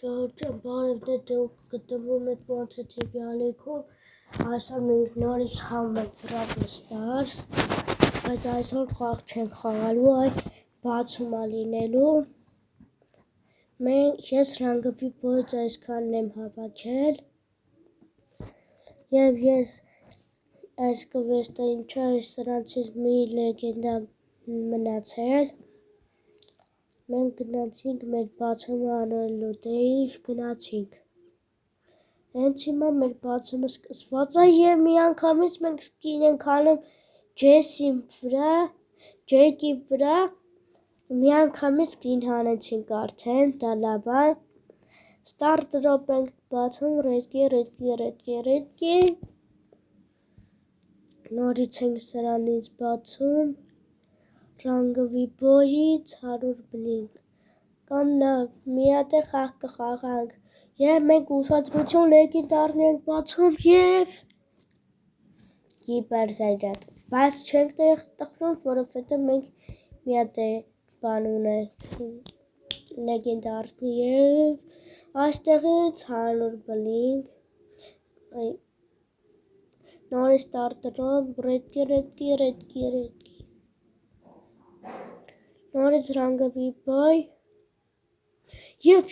Շահրջան, բարև դուք գտնվում եք ոնց է TV ալիքում, այսօր մենք նորից խաղում ենք Brawl Stars, բայց այսօր խաղ չենք խաղալու, այ բացում է լինելու, ես ռանգվի բոյից այսքանն եմ հավաքել, և ես այս կվեստը ինչա է սրանցից մի լեգենդա մնացել, մենք գնացինք մեր բացումը անելու, դե ինչ գնացինք, հենց հիմա մեր բացումը սկսված է և միանգամից մենք սկին ենք անում Ջեյքի վրա, միանգամից սկին հանեցինք արդեն, դա լավ է, Start Drop ենք բացում, ռեդկի, նորից ենք սրանից բացում, ռանգվի բոյից 100 բլինք, կամ մի հատ է խաղ կխաղանք, և մենք ուշադրություն լեգենդարներ ենք բացում և կիպերզայրատ, բայց չենք տխրում, որովհետև մենք մի հատ է բան ունենք լեգենդար և այստեղից 100 բլինք, նորից Start Drop, ռեդկի, նորից ռանգվի բոյ, և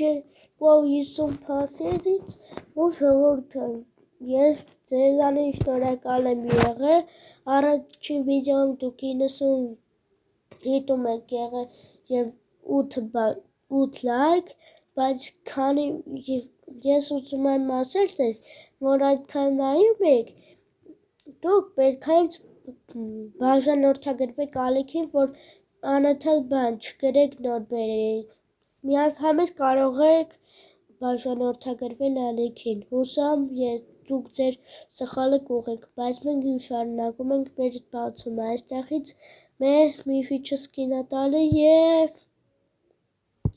50 փասերից ու ժողովուրդ ես ձեզանից շնորհակալ եմ եղել, առաջին վիդեոում դուք 90 դիտում եք եղել և 8 լայք, բայց քանի ես ուզում եմ ասել ձեզ, որ այդքան նայում եք, դուք պետք է ինձ բաժանորդագրվեք ալիքին, որ անընդհատ բան չգրեք նոր բերեք, միանգամից կարող եք բաժանորդագրվել ալիքին, հուսամ դուք ձեր սխալը կուղեք, բայց մենք շարունակում ենք մեր բացումը, այստեղից մեր միֆիչը սկին է տալի և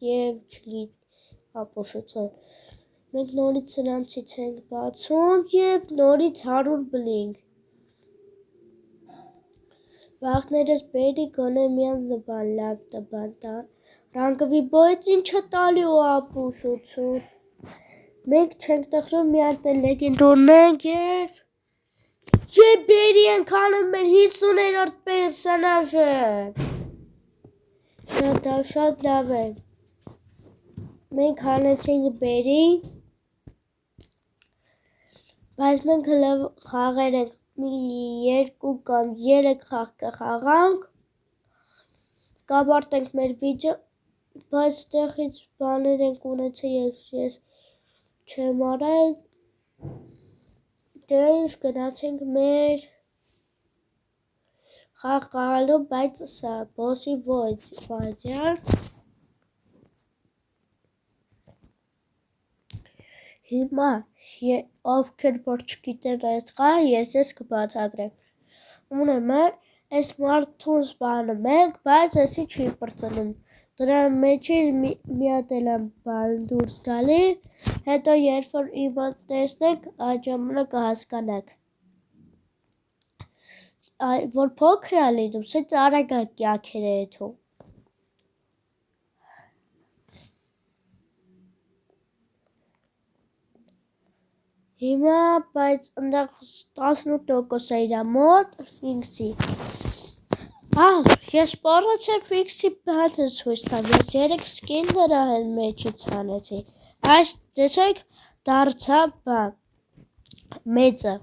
չլի ապոշոցան, մենք նորից սրանցից ենք բացում և նորից 100 բլինք, վախներս բերի գոնե միան լավ տբան տա, ռանգվի բոյից ինչ է տալի ու ապուշոցում, մենք չենք տխրում, մի հատ է լեգենդ ունենք և բերի ենք անում մեր 50-րդ պերսոնաժը, շատ լավ է, մենք հանեցինք բերի, բայց մենք խաղեր ենք 2 կամ 3 խաղ կխաղանք, կավարտենք մեր վիդեո, բայց տեղից բաներ ենք ունեցել ես չեմ արել, դե ինչ գնացինք մեր խաղ խաղալու, բայց սա բոսի վայրը, հիմա ովքեր որ չգիտեն այս խաղը, ես կբացատրեմ, ուրեմն այս մարդուն սպանում ենք, բայց էսի չի պրծնում, դրա մեջից մի հատ էլ բան դուրս գալի, հետո երբ որ իմը տեսնեք, այդ ժամանակ կհասկանաք, որ փոքր է լինում, սենց արագ է կյաքեր է եթում, հիմա բայց ընդեղ 18% է իրա մոտ ֆիքսի, ես պարացեմ ֆիքսի բանը ցույց տամ, ես 3 սկին նրա մեջից հանեցի, այս տեսեք դարձավ մեծը,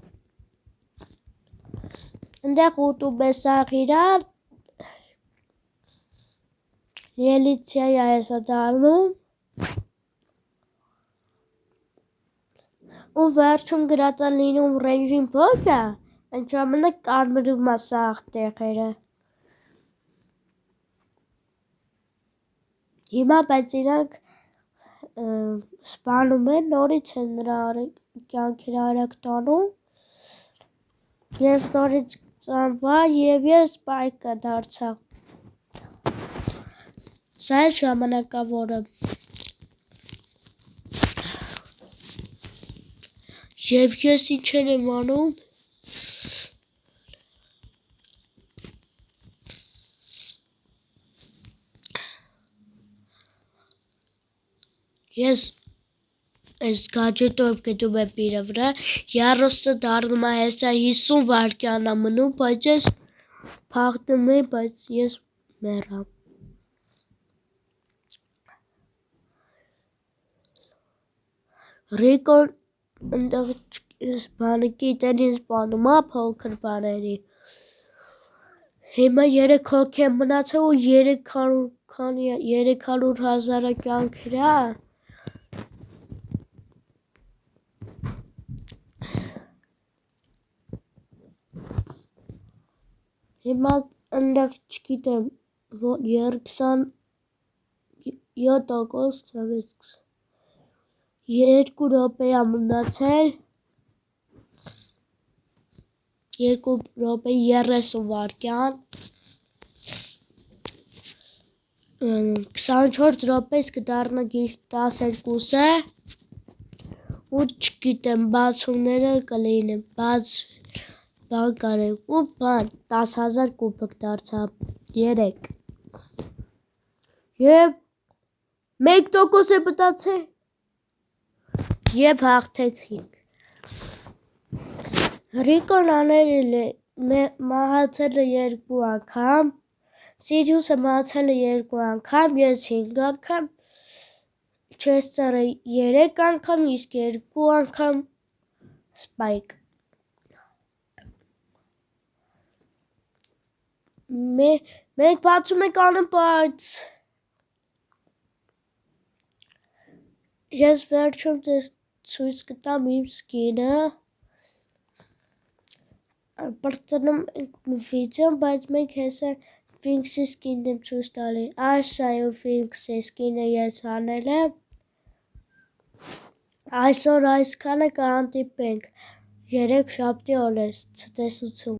ընդեղ ուտում է սաղ իրար, ելիցիա է դառնում, ու վերջում գրած է լինում ռենժին փոքր, այդ ժամանակ կարմրում է սաղ տեղերը, հիմա բայց իրանք սպանում են, նորից են նրա կյանքերը արագ տանում, ես նորից ծանվա և ես սպայկը դարձա, սա է ժամանակավորը, և ես ինչ եմ անում, ես այս գաջետով գտում եմ իրը վրա, եռոստը դառնում է հեսա 50 վարկյան մնում, բայց ես փախտում եմ, բայց ես մեռա։ Ռիկոն ընդեղ բանը գիտեն ինձ բանում է փոքր բաների։ Հիմա 3 հոգի եմ մնացել ու 300,000 կյանքրա։ Հիմա ընդեղ չգիտեմ 27% 2 րոպե է մնացել 2 րոպե 30 վարկյան 24 րոպես կդառնա գիշեր 12-ը ու չգիտեմ բացումները կլինեն բան կարեմ ու բան 10,000 կուպիկ դարձա 3 և 1% է մտացել և հաղթեցինք։ Ռիկոն անել է մահացել է 2 անգամ, Սիրիուսը մահացել է 2 անգամ, ես 5 անգամ, Չեսթերը 3 անգամ, իսկ 2 անգամ Սպայք։ Մենք բացում ենք անըմբաց։ Ես վերջում ցույց կտամ իմ սկինը։ Բրծնում ենք վիդեոն, բայց մենք հեսա Ֆինքսի սկինն եմ ցույց տալի։ Այս Ֆինքսի սկինը ես անել եմ։ Այսօր այսքանը կհանդիպենք 3 շաբթի օրը ցտեսություն։